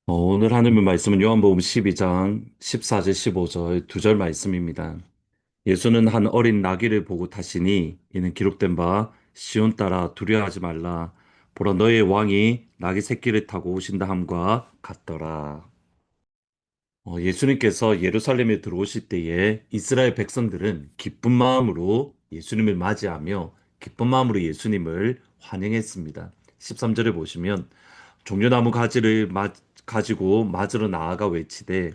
오늘 하나님의 말씀은 요한복음 12장 14절 15절 두 절 말씀입니다. 예수는 한 어린 나귀를 보고 타시니 이는 기록된 바 시온 따라 두려워하지 말라 보라 너의 왕이 나귀 새끼를 타고 오신다 함과 같더라. 예수님께서 예루살렘에 들어오실 때에 이스라엘 백성들은 기쁜 마음으로 예수님을 맞이하며 기쁜 마음으로 예수님을 환영했습니다. 13절에 보시면 종려나무 가지를 가지고 맞으러 나아가 외치되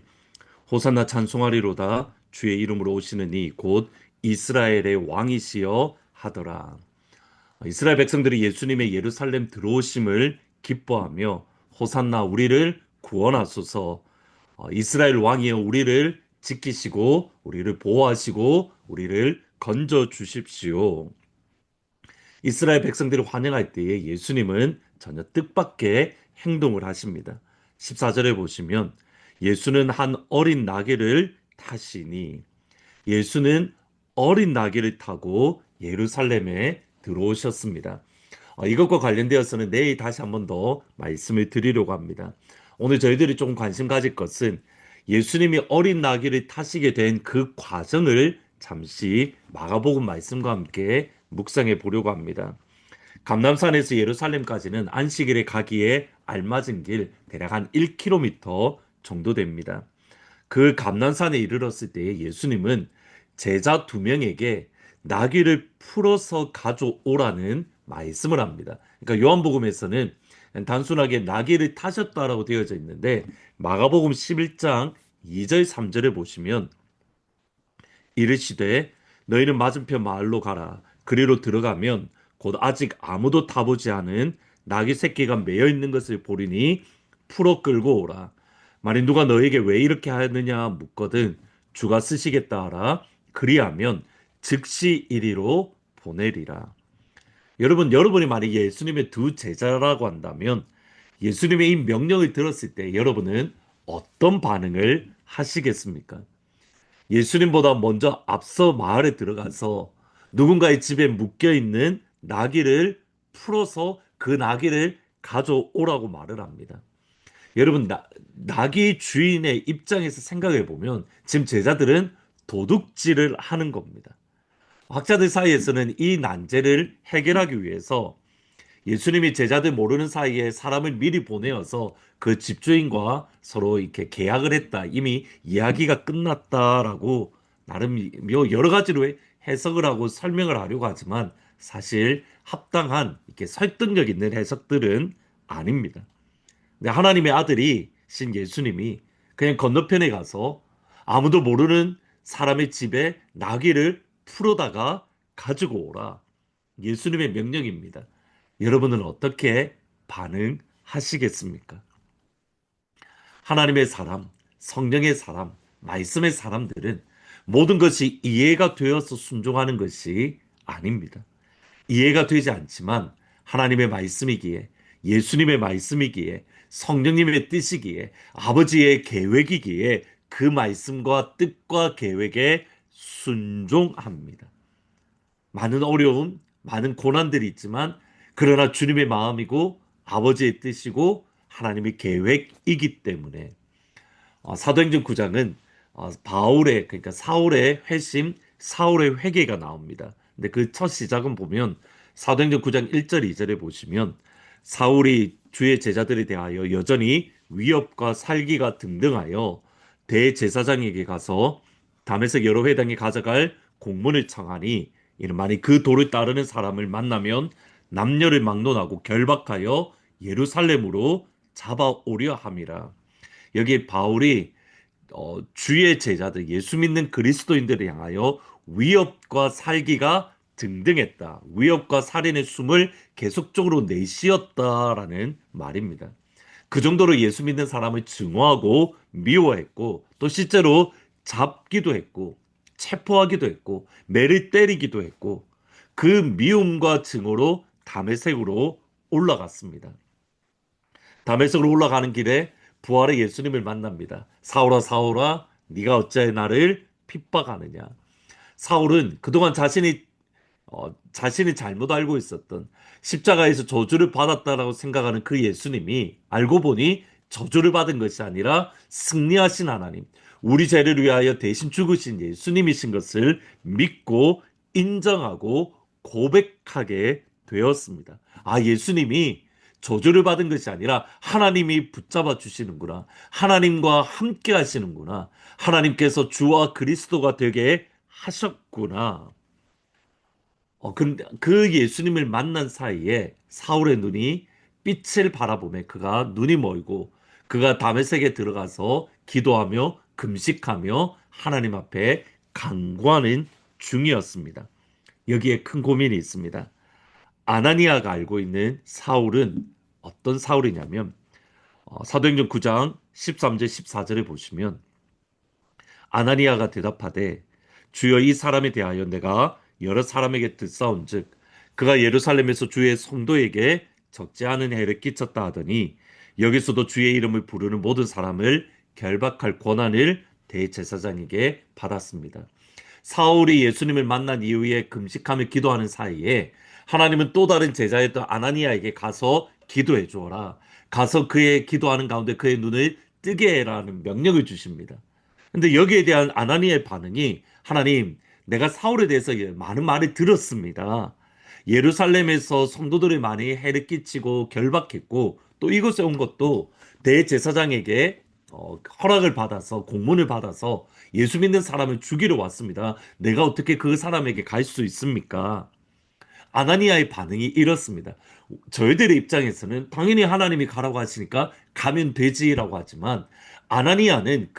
호산나 찬송하리로다 주의 이름으로 오시는 이 곧 이스라엘의 왕이시여 하더라. 이스라엘 백성들이 예수님의 예루살렘 들어오심을 기뻐하며 호산나 우리를 구원하소서, 이스라엘 왕이여 우리를 지키시고 우리를 보호하시고 우리를 건져 주십시오. 이스라엘 백성들을 환영할 때에 예수님은 전혀 뜻밖의 행동을 하십니다. 14절에 보시면 예수는 한 어린 나귀를 타시니, 예수는 어린 나귀를 타고 예루살렘에 들어오셨습니다. 이것과 관련되어서는 내일 다시 한번 더 말씀을 드리려고 합니다. 오늘 저희들이 좀 관심 가질 것은 예수님이 어린 나귀를 타시게 된 그 과정을 잠시 마가복음 말씀과 함께 묵상해 보려고 합니다. 감람산에서 예루살렘까지는 안식일에 가기에 알맞은 길 대략 한 1km 정도 됩니다. 그 감람산에 이르렀을 때 예수님은 제자 두 명에게 나귀를 풀어서 가져오라는 말씀을 합니다. 그러니까 요한복음에서는 단순하게 나귀를 타셨다라고 되어져 있는데 마가복음 11장 2절 3절에 보시면 이르시되 너희는 맞은편 마을로 가라. 그리로 들어가면 곧 아직 아무도 타보지 않은 나귀 새끼가 매여 있는 것을 보리니 풀어 끌고 오라. 만일 누가 너에게 왜 이렇게 하느냐 묻거든 주가 쓰시겠다 하라. 그리하면 즉시 이리로 보내리라. 여러분이 만약 예수님의 두 제자라고 한다면 예수님의 이 명령을 들었을 때 여러분은 어떤 반응을 하시겠습니까? 예수님보다 먼저 앞서 마을에 들어가서 누군가의 집에 묶여 있는 나귀를 풀어서 그 나귀를 가져오라고 말을 합니다. 여러분, 나귀 주인의 입장에서 생각해 보면 지금 제자들은 도둑질을 하는 겁니다. 학자들 사이에서는 이 난제를 해결하기 위해서 예수님이 제자들 모르는 사이에 사람을 미리 보내어서 그 집주인과 서로 이렇게 계약을 했다. 이미 이야기가 끝났다라고 나름 여러 가지로 해석을 하고 설명을 하려고 하지만 사실 합당한 이렇게 설득력 있는 해석들은 아닙니다. 근데 하나님의 아들이 신 예수님이 그냥 건너편에 가서 아무도 모르는 사람의 집에 나귀를 풀어다가 가지고 오라. 예수님의 명령입니다. 여러분은 어떻게 반응하시겠습니까? 하나님의 사람, 성령의 사람, 말씀의 사람들은 모든 것이 이해가 되어서 순종하는 것이 아닙니다. 이해가 되지 않지만 하나님의 말씀이기에, 예수님의 말씀이기에, 성령님의 뜻이기에, 아버지의 계획이기에 그 말씀과 뜻과 계획에 순종합니다. 많은 어려움, 많은 고난들이 있지만 그러나 주님의 마음이고 아버지의 뜻이고 하나님의 계획이기 때문에 사도행전 9장은 바울의 그러니까 사울의 회심, 사울의 회개가 나옵니다. 근데 그 첫 시작은 보면 사도행전 9장 1절 2절에 보시면 사울이 주의 제자들에 대하여 여전히 위협과 살기가 등등하여 대제사장에게 가서 담에색 여러 회당에 가져갈 공문을 청하니 이는 만일 그 도를 따르는 사람을 만나면 남녀를 막론하고 결박하여 예루살렘으로 잡아오려 함이라. 여기 바울이 주의 제자들, 예수 믿는 그리스도인들을 향하여 위협과 살기가 등등했다. 위협과 살인의 숨을 계속적으로 내쉬었다라는 말입니다. 그 정도로 예수 믿는 사람을 증오하고 미워했고 또 실제로 잡기도 했고 체포하기도 했고 매를 때리기도 했고 그 미움과 증오로 다메섹으로 올라갔습니다. 다메섹으로 올라가는 길에 부활의 예수님을 만납니다. 사울아 사울아 네가 어찌하여 나를 핍박하느냐. 사울은 그동안 자신이 잘못 알고 있었던 십자가에서 저주를 받았다라고 생각하는 그 예수님이 알고 보니 저주를 받은 것이 아니라 승리하신 하나님, 우리 죄를 위하여 대신 죽으신 예수님이신 것을 믿고 인정하고 고백하게 되었습니다. 아, 예수님이 저주를 받은 것이 아니라 하나님이 붙잡아 주시는구나. 하나님과 함께 하시는구나. 하나님께서 주와 그리스도가 되게 하셨구나. 근데 그 예수님을 만난 사이에 사울의 눈이 빛을 바라보며 그가 눈이 멀고 그가 다메섹에 들어가서 기도하며 금식하며 하나님 앞에 간구하는 중이었습니다. 여기에 큰 고민이 있습니다. 아나니아가 알고 있는 사울은 어떤 사울이냐면 사도행전 9장 13절 14절에 보시면 아나니아가 대답하되 주여 이 사람에 대하여 내가 여러 사람에게 듣사온즉 그가 예루살렘에서 주의 성도에게 적지 않은 해를 끼쳤다 하더니 여기서도 주의 이름을 부르는 모든 사람을 결박할 권한을 대제사장에게 받았습니다. 사울이 예수님을 만난 이후에 금식하며 기도하는 사이에 하나님은 또 다른 제자였던 아나니아에게 가서 기도해 주어라. 가서 그의 기도하는 가운데 그의 눈을 뜨게 해라는 명령을 주십니다. 근데 여기에 대한 아나니아의 반응이 하나님, 내가 사울에 대해서 많은 말을 들었습니다. 예루살렘에서 성도들이 많이 해를 끼치고 결박했고 또 이곳에 온 것도 대제사장에게 허락을 받아서 공문을 받아서 예수 믿는 사람을 죽이러 왔습니다. 내가 어떻게 그 사람에게 갈 수 있습니까? 아나니아의 반응이 이렇습니다. 저희들의 입장에서는 당연히 하나님이 가라고 하시니까 가면 되지라고 하지만 아나니아는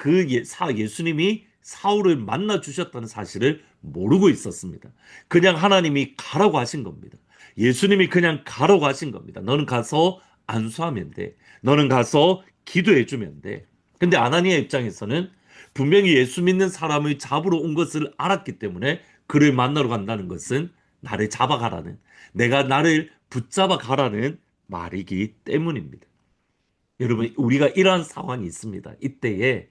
예수님이 사울을 만나 주셨다는 사실을 모르고 있었습니다. 그냥 하나님이 가라고 하신 겁니다. 예수님이 그냥 가라고 하신 겁니다. 너는 가서 안수하면 돼. 너는 가서 기도해 주면 돼. 근데 아나니아 입장에서는 분명히 예수 믿는 사람을 잡으러 온 것을 알았기 때문에 그를 만나러 간다는 것은 나를 잡아가라는, 내가 나를 붙잡아 가라는 말이기 때문입니다. 여러분, 우리가 이러한 상황이 있습니다. 이때에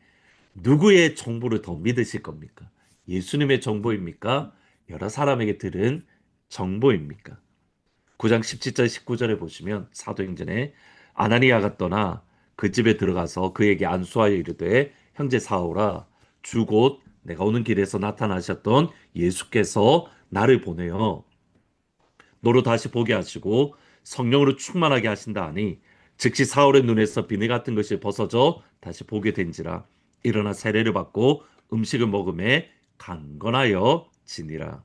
누구의 정보를 더 믿으실 겁니까? 예수님의 정보입니까? 여러 사람에게 들은 정보입니까? 9장 17절 19절에 보시면 사도행전에 아나니아가 떠나 그 집에 들어가서 그에게 안수하여 이르되 형제 사울아 주 곧 내가 오는 길에서 나타나셨던 예수께서 나를 보내어 너로 다시 보게 하시고 성령으로 충만하게 하신다 하니 즉시 사울의 눈에서 비늘 같은 것이 벗어져 다시 보게 된지라 일어나 세례를 받고 음식을 먹음에 강건하여 지니라.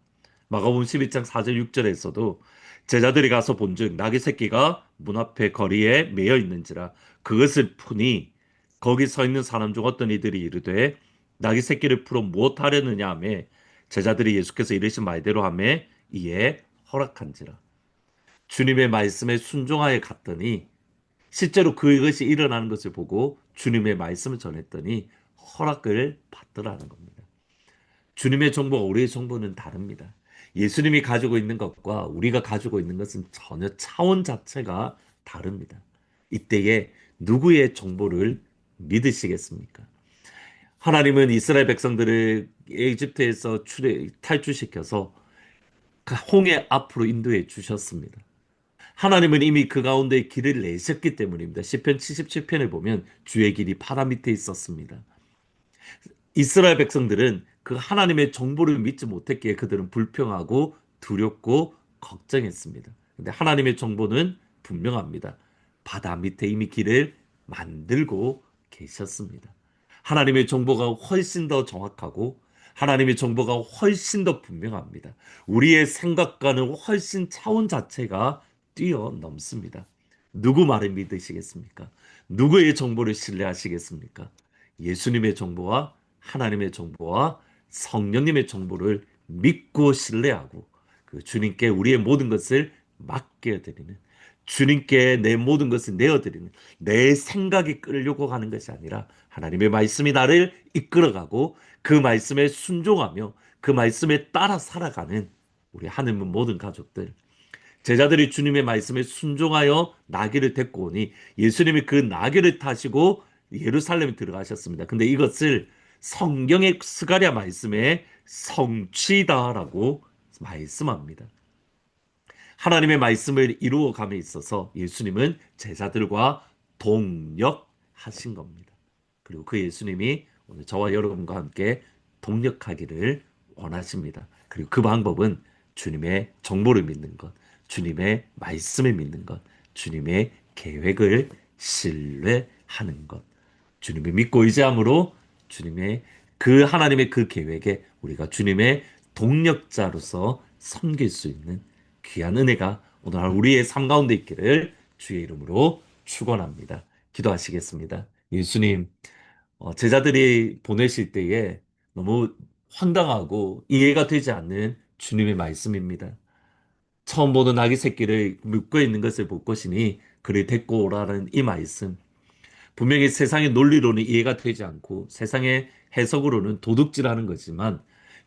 마가복음 12장 4절 6절에서도 제자들이 가서 본즉 나귀 새끼가 문 앞에 거리에 매여 있는지라 그것을 푸니 거기 서 있는 사람 중 어떤 이들이 이르되 나귀 새끼를 풀어 무엇 하려느냐 하며 제자들이 예수께서 이르신 말대로 하며 이에 허락한지라. 주님의 말씀에 순종하여 갔더니 실제로 그것이 일어나는 것을 보고 주님의 말씀을 전했더니 허락을 받더라는 겁니다. 주님의 정보와 우리의 정보는 다릅니다. 예수님이 가지고 있는 것과 우리가 가지고 있는 것은 전혀 차원 자체가 다릅니다. 이때에 누구의 정보를 믿으시겠습니까? 하나님은 이스라엘 백성들을 에집트에서 탈출시켜서 홍해 앞으로 인도해 주셨습니다. 하나님은 이미 그 가운데 길을 내셨기 때문입니다. 시편 77편을 보면 주의 길이 바다 밑에 있었습니다. 이스라엘 백성들은 그 하나님의 정보를 믿지 못했기에 그들은 불평하고 두렵고 걱정했습니다. 근데 하나님의 정보는 분명합니다. 바다 밑에 이미 길을 만들고 계셨습니다. 하나님의 정보가 훨씬 더 정확하고 하나님의 정보가 훨씬 더 분명합니다. 우리의 생각과는 훨씬 차원 자체가 뛰어넘습니다. 누구 말을 믿으시겠습니까? 누구의 정보를 신뢰하시겠습니까? 예수님의 정보와 하나님의 정보와 성령님의 정보를 믿고 신뢰하고 그 주님께 우리의 모든 것을 맡겨드리는 주님께 내 모든 것을 내어드리는, 내 생각이 끌려고 하는 것이 아니라 하나님의 말씀이 나를 이끌어가고 그 말씀에 순종하며 그 말씀에 따라 살아가는 우리 하나님의 모든 가족들, 제자들이 주님의 말씀에 순종하여 나귀를 데리고 오니 예수님이 그 나귀를 타시고 예루살렘에 들어가셨습니다. 근데 이것을 성경의 스가랴 말씀에 성취다라고 말씀합니다. 하나님의 말씀을 이루어감에 있어서 예수님은 제자들과 동력하신 겁니다. 그리고 그 예수님이 오늘 저와 여러분과 함께 동력하기를 원하십니다. 그리고 그 방법은 주님의 정보를 믿는 것, 주님의 말씀을 믿는 것, 주님의 계획을 신뢰하는 것, 주님을 믿고 의지함으로 주님의 그 하나님의 그 계획에 우리가 주님의 동력자로서 섬길 수 있는 귀한 은혜가 오늘 하루 우리의 삶 가운데 있기를 주의 이름으로 축원합니다. 기도하시겠습니다. 예수님, 제자들이 보내실 때에 너무 황당하고 이해가 되지 않는 주님의 말씀입니다. 처음 보는 아기 새끼를 묶어 있는 것을 볼 것이니 그를 데리고 오라는 이 말씀. 분명히 세상의 논리로는 이해가 되지 않고 세상의 해석으로는 도둑질하는 거지만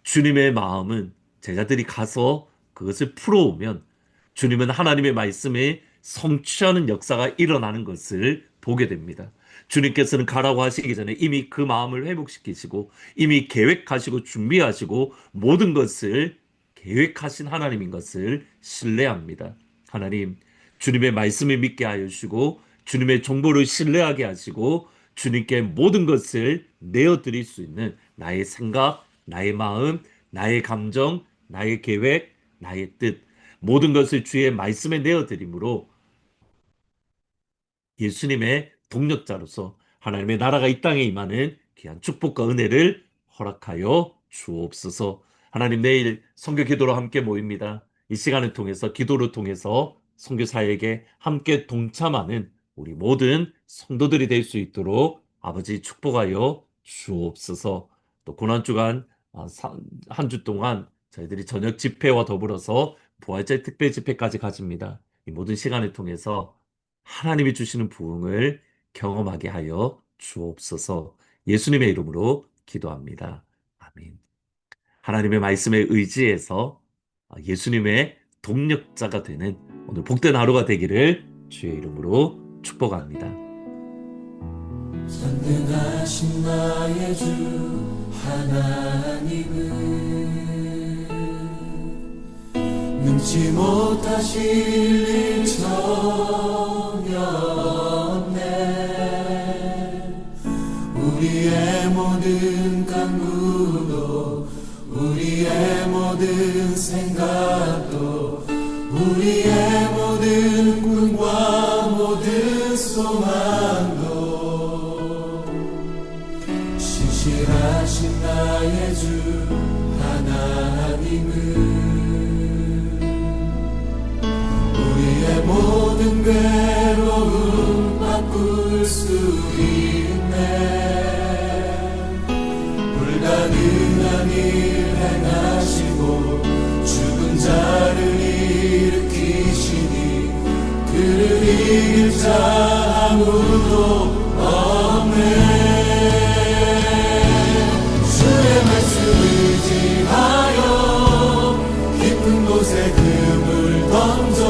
주님의 마음은 제자들이 가서 그것을 풀어오면 주님은 하나님의 말씀에 성취하는 역사가 일어나는 것을 보게 됩니다. 주님께서는 가라고 하시기 전에 이미 그 마음을 회복시키시고 이미 계획하시고 준비하시고 모든 것을 계획하신 하나님인 것을 신뢰합니다. 하나님, 주님의 말씀을 믿게 하여 주시고 주님의 정보를 신뢰하게 하시고 주님께 모든 것을 내어드릴 수 있는 나의 생각, 나의 마음, 나의 감정, 나의 계획, 나의 뜻, 모든 것을 주의 말씀에 내어드림으로 예수님의 동력자로서 하나님의 나라가 이 땅에 임하는 귀한 축복과 은혜를 허락하여 주옵소서. 하나님, 내일 선교 기도로 함께 모입니다. 이 시간을 통해서 기도를 통해서 선교사에게 함께 동참하는 우리 모든 성도들이 될 수 있도록 아버지 축복하여 주옵소서. 또 고난주간 한 주 동안 저희들이 저녁 집회와 더불어서 부활절 특별 집회까지 가집니다. 이 모든 시간을 통해서 하나님이 주시는 부흥을 경험하게 하여 주옵소서. 예수님의 이름으로 기도합니다. 아멘. 하나님의 말씀에 의지해서 예수님의 동력자가 되는 오늘 복된 하루가 되기를 주의 이름으로 축복합니다. 전능하신 나의 주 하나님은 능치 못하실 일 전혀 없네. 우리의 모든 간구도 우리의 모든 생각도 우리의 모든 꿈과 모든 소망도 신실하신 나의 주 하나님은 우리의 모든 괴로움 바꿀 수 있네. 불가능한 일 행하시고 죽은 자를 일으키시니 그를 이길 자 아무도 없네. 주의 말씀 의지하여 깊은 곳에 금을 던져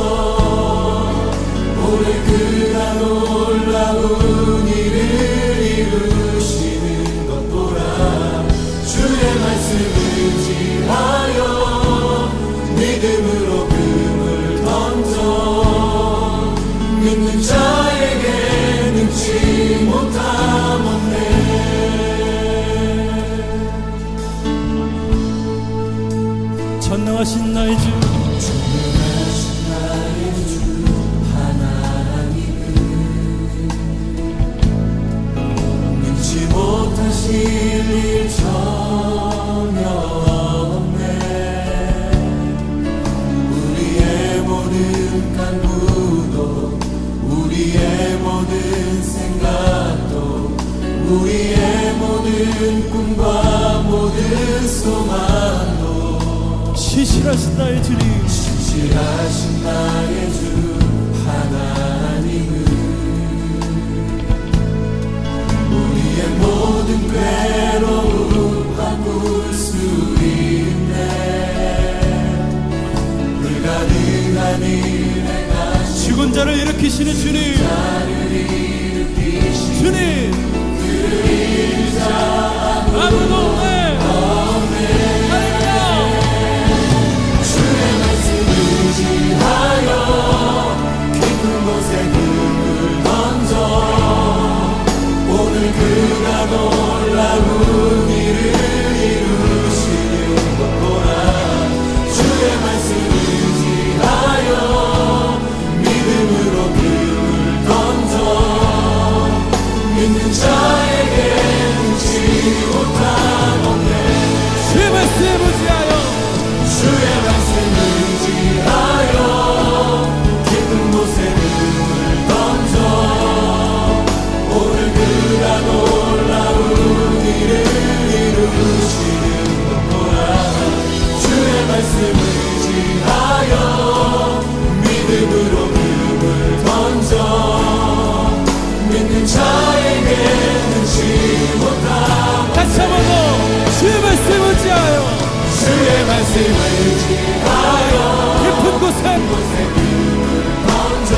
오늘 그가 놀라운 일을 이루시는 것 보라. 주의 말씀 의지하여 믿음으로 금을 던져 믿는 자에게 능치 못함 없네. 전능하신 나의 주 전능하신 나의 주 하나님은 능치 못하실 일 전혀 없네. 우리의 모든 간구도 우리의 모든 생각도 우리의 모든 꿈과 모든 소망도 신실하신 나의 주님 신실하신 나의 주 하나님은 우리의 모든 괴로움 바꿀 수 있네. 불가능한 일에 죽은 자를 일으키시는 주님, 주님, 아무도 없네. 할렐루야. 주의 말씀 의지하여 깊은 곳에 금을 던져 오늘 그가 놀라운 일을 이루시는 것 보라. 주의 말씀 의지하여 믿음으로 금을 던져 믿는 자에게 눈치 못함 없네. 주의 말씀 의지하여, 주의 말씀 의지하여 깊은 곳에 금을 던져 오늘 그가 놀라운 일을 이루시는 것 보라. 주의 말씀 의지하여 믿음으로 금을 던져 믿는 자에게 눈치 못함. 다시 한번 더 주의 말씀 의지하여, 주의 말씀 의지하여 깊은 곳에 금을 던져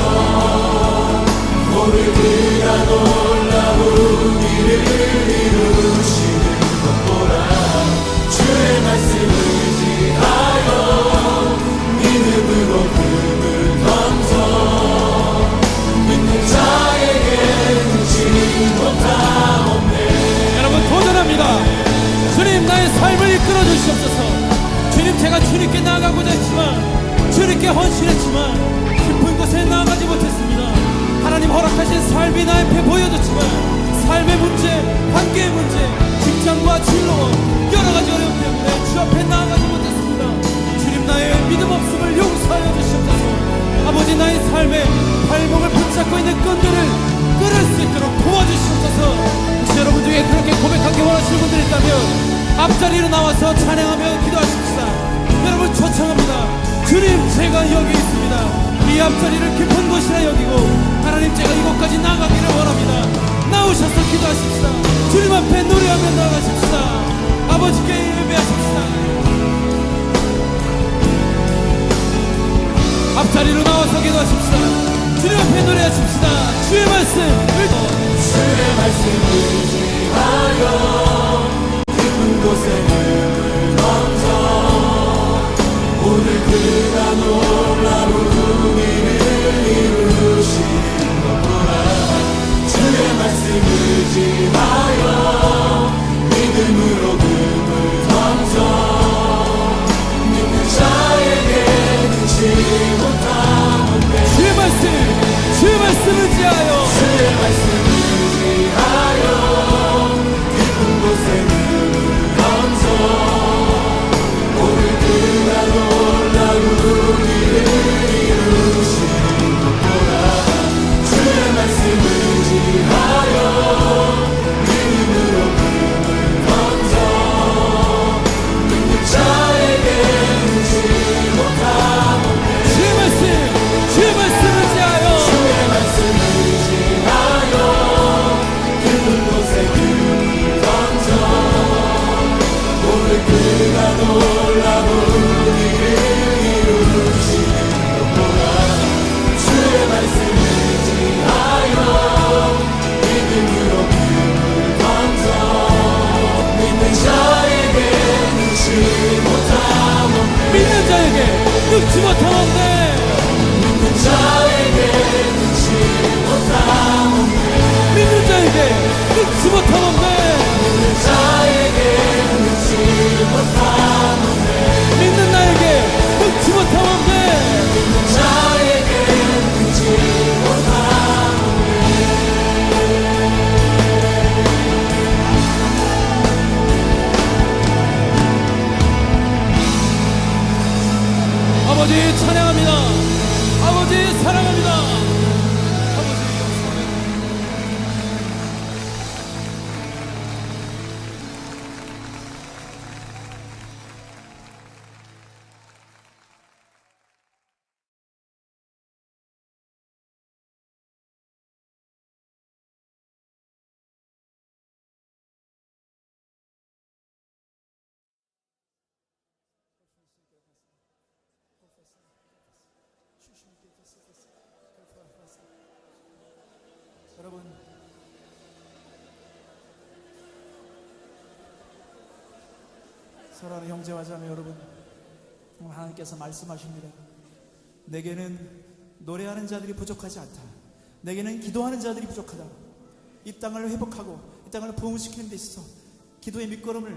오늘 그가 놀라운 일을 이루시는 것 보라. 주의 말씀 의지하여 믿음으로 금을 던져 믿는 자에게 눈치 못함 없네. 여러분 도전합니다. 주님, 나의 삶을 이끌어 주시옵소서. 주님, 제가 주님께 나아가고자 했지만, 주님께 헌신했지만 깊은 곳에 나아가지 못했습니다. 하나님 허락하신 삶이 나의 앞에 보여졌지만 삶의 문제, 관계의 문제, 직장과 진로와 여러가지 어려움 때문에 주 앞에 나아가지 못했습니다. 주님, 나의 믿음 없음을 용서하여 주시옵소서. 아버지, 나의 삶에 발목을 붙잡고 있는 끈들을 끊을 수 있도록 도와주시옵소서. 혹시 여러분 중에 그렇게 고백하기 원하시는 분들이 있다면 앞자리로 나와서 찬양하며 기도하십시다. 여러분 초청합니다. 주님, 제가 여기 있습니다. 이 앞자리를 깊은 곳이라 여기고 하나님, 제가 이곳까지 나가기를 원합니다. 나오셔서 기도하십시다. 주님 앞에 노래하며 나아가십시다. 아버지께 예배하십시다. 앞자리로 나와서 기도하십시다. 주님 앞에 노래하십시다. 주의 말씀 주의 말씀 의지하여 깊은 곳에 금을 던져 오늘 그가 놀라운 일을 이루시는 것 보라. 주의 말씀 의지하여 믿음으로 금을 던져 믿는 자에게 눈치 못함 없네. 주의 말씀 의지하여, 주의 말씀 의지하여 깊은 곳에 금을 던져 오늘 그가 놀라운 일을 이루시는 것 보라. 주의 말씀 의지하여 믿음으로 금을 던져 믿는 자에게 눈치 못함 없네. 주의 말씀 의지하여, 주의 말씀 의지하여 깊은 곳에 금을 던져 오늘 그가 놀라운 일을 이루시는 것 보라. 주의 말씀 의지하여 믿음으로 금을 던져 믿는 자에게 눈치 못함 없네. 믿는 자에게 늙지 못함 없네. 믿는 자에게 눈치 못함 없네. 믿는 자에게 늙지 못함 없네. 믿는 자에게 눈치 못함 없네. 믿는 나에게 늙지 못함 없네. 믿는 자에게 눈치 못함 없네. 아버지 찬양합니다. 아버지 사랑합니다. 사랑하는 형제와 자매 여러분, 오늘 하나님께서 말씀하십니다. 내게는 노래하는 자들이 부족하지 않다. 내게는 기도하는 자들이 부족하다. 이 땅을 회복하고 이 땅을 부흥시키는 데 있어서 기도의 밑거름을,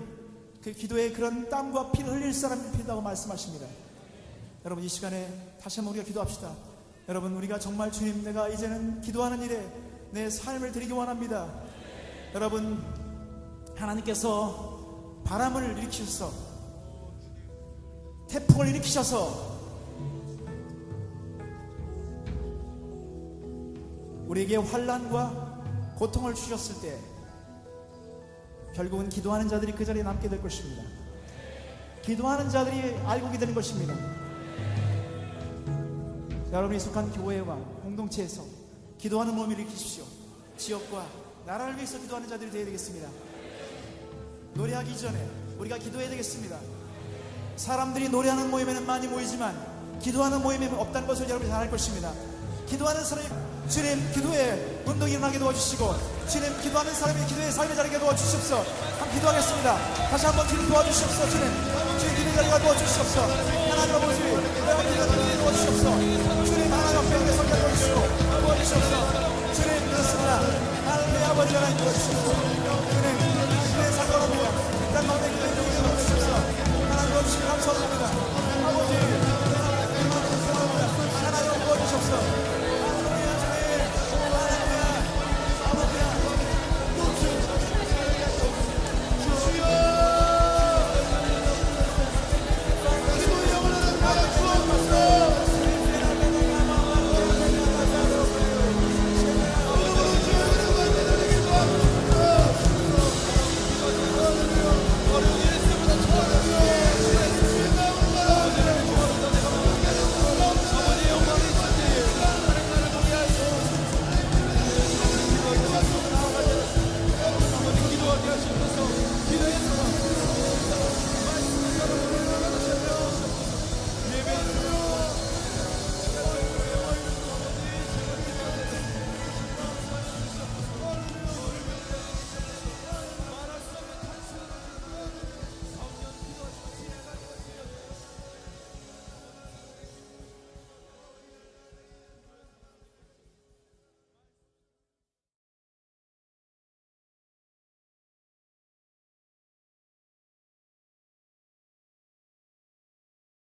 그 기도의 그런 땀과 피를 흘릴 사람이 필요하다고 말씀하십니다. 여러분, 이 시간에 다시 한번 우리가 기도합시다. 여러분, 우리가 정말 주님, 내가 이제는 기도하는 일에 내 삶을 드리기 원합니다. 여러분, 하나님께서 바람을 일으키셔서, 태풍을 일으키셔서 우리에게 환난과 고통을 주셨을 때 결국은 기도하는 자들이 그 자리에 남게 될 것입니다. 기도하는 자들이 알고게 되는 것입니다. 여러분이 속한 교회와 공동체에서 기도하는 몸을 일으키십시오. 지역과 나라를 위해서 기도하는 자들이 되어야 되겠습니다. 노래하기 전에 우리가 기도해야 되겠습니다. 사람들이 노래하는 모임에는 많이 모이지만 기도하는 모임에는 없다는 것을 여러분이 잘 알 것입니다. 기도하는 사람이, 주님, 기도의 운동이 일어나게 도와주시고, 주님, 기도하는 사람이 기도의 삶의 자리가 도와주시옵소서. 한번 기도하겠습니다. 다시 한번 주님 도와주시옵소서. 주님 기도의 자리가 도와주시옵소서. 하나님 아버지, 내가 기도의 자리가 도와주시옵소서. 주님, 하나님 앞에 우리의 성격 도와주시고 도와주시옵소서. 주님, 그렇습니다. 하나님의 아버지 하나님 도와주시옵소서.